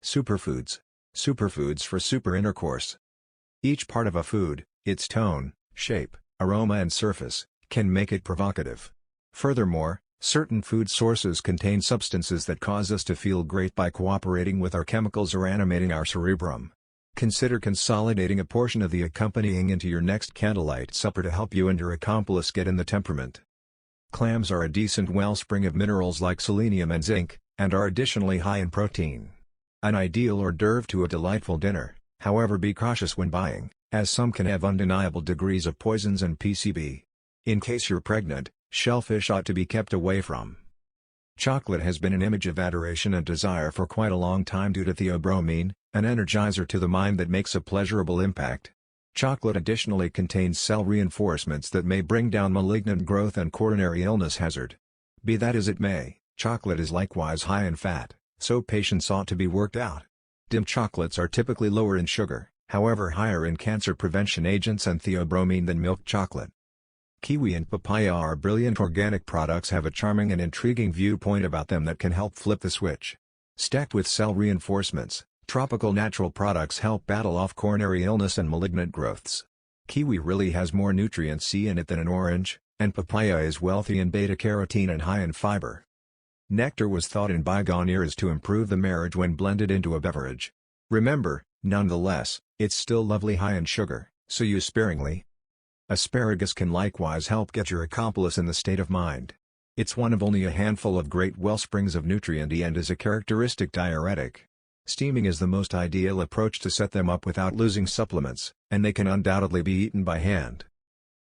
Superfoods. Superfoods for super intercourse. Each part of a food, its tone, shape, aroma and surface, can make it provocative. Furthermore, certain food sources contain substances that cause us to feel great by cooperating with our chemicals or animating our cerebrum. Consider consolidating a portion of the accompanying into your next candlelight supper to help you and your accomplice get in the temperament. Clams are a decent wellspring of minerals like selenium and zinc, and are additionally high in protein. An ideal hors d'oeuvre to a delightful dinner, however be cautious when buying, as some can have undeniable degrees of poisons and PCB. In case you're pregnant, shellfish ought to be kept away from. Chocolate has been an image of adoration and desire for quite a long time due to theobromine, an energizer to the mind that makes a pleasurable impact. Chocolate additionally contains cell reinforcements that may bring down malignant growth and coronary illness hazard. Be that as it may, chocolate is likewise high in fat, so patience ought to be worked out. Dim chocolates are typically lower in sugar, however higher in cancer prevention agents and theobromine than milk chocolate. Kiwi and papaya are brilliant organic products, have a charming and intriguing viewpoint about them that can help flip the switch. Stacked with cell reinforcements, tropical natural products help battle off coronary illness and malignant growths. Kiwi really has more nutrient C in it than an orange, and papaya is wealthy in beta-carotene and high in fiber. Nectar was thought in bygone eras to improve the marriage when blended into a beverage. Remember, nonetheless, it's still lovely high in sugar, so use sparingly. Asparagus can likewise help get your accomplice in the state of mind. It's one of only a handful of great wellsprings of nutrient E and is a characteristic diuretic. Steaming is the most ideal approach to set them up without losing supplements, and they can undoubtedly be eaten by hand.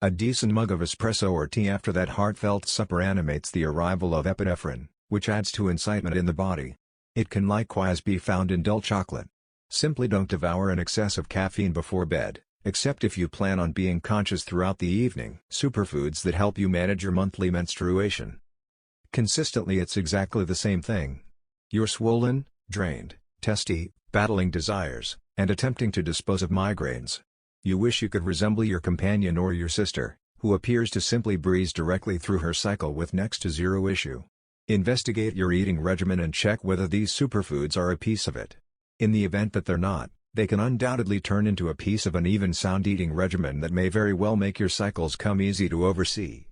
A decent mug of espresso or tea after that heartfelt supper animates the arrival of epinephrine, which adds to incitement in the body. It can likewise be found in dull chocolate. Simply don't devour an excess of caffeine before bed, except if you plan on being conscious throughout the evening. Superfoods that help you manage your monthly menstruation. Consistently it's exactly the same thing. You're swollen, drained, testy, battling desires, and attempting to dispose of migraines. You wish you could resemble your companion or your sister, who appears to simply breeze directly through her cycle with next to zero issue. Investigate your eating regimen and check whether these superfoods are a piece of it. In the event that they're not, they can undoubtedly turn into a piece of an even sound eating regimen that may very well make your cycles come easy to oversee.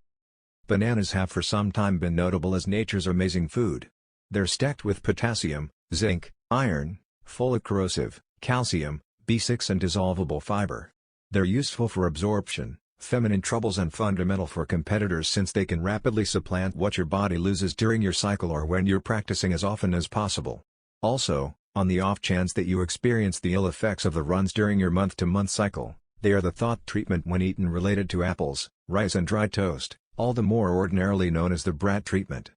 Bananas have for some time been notable as nature's amazing food. They're stacked with potassium, zinc, iron, folate corrosive, calcium, B6 and dissolvable fiber. They're useful for absorption, feminine troubles and fundamental for competitors since they can rapidly supplant what your body loses during your cycle or when you're practicing as often as possible. Also, on the off chance that you experience the ill effects of the runs during your month-to-month cycle, they are the thought treatment when eaten related to apples, rice and dry toast, all the more ordinarily known as the brat treatment.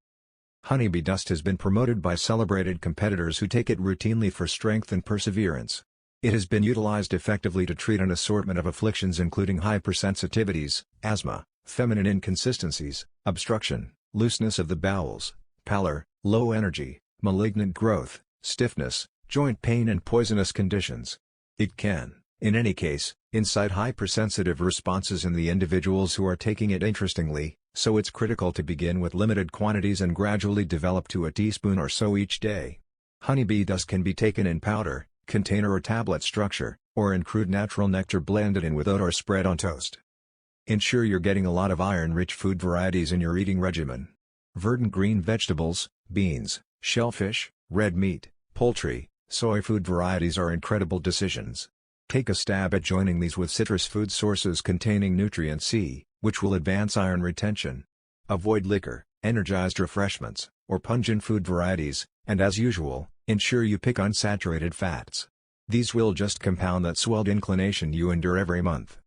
Honeybee Dust has been promoted by celebrated competitors who take it routinely for strength and perseverance. It has been utilized effectively to treat an assortment of afflictions including hypersensitivities, asthma, feminine inconsistencies, obstruction, looseness of the bowels, pallor, low energy, malignant growth, stiffness, joint pain and poisonous conditions. It can, in any case, incite hypersensitive responses in the individuals who are taking it. Interestingly, so it's critical to begin with limited quantities and gradually develop to a teaspoon or so each day. Honeybee Dust can be taken in powder, container or tablet structure, or in crude natural nectar blended in with oat or spread on toast. Ensure you're getting a lot of iron-rich food varieties in your eating regimen. Verdant green vegetables, beans, shellfish, red meat, poultry, soy food varieties are incredible decisions. Take a stab at joining these with citrus food sources containing nutrient C, which will advance iron retention. Avoid liquor, energized refreshments, or pungent food varieties, and as usual, ensure you pick unsaturated fats. These will just compound that swelled inclination you endure every month.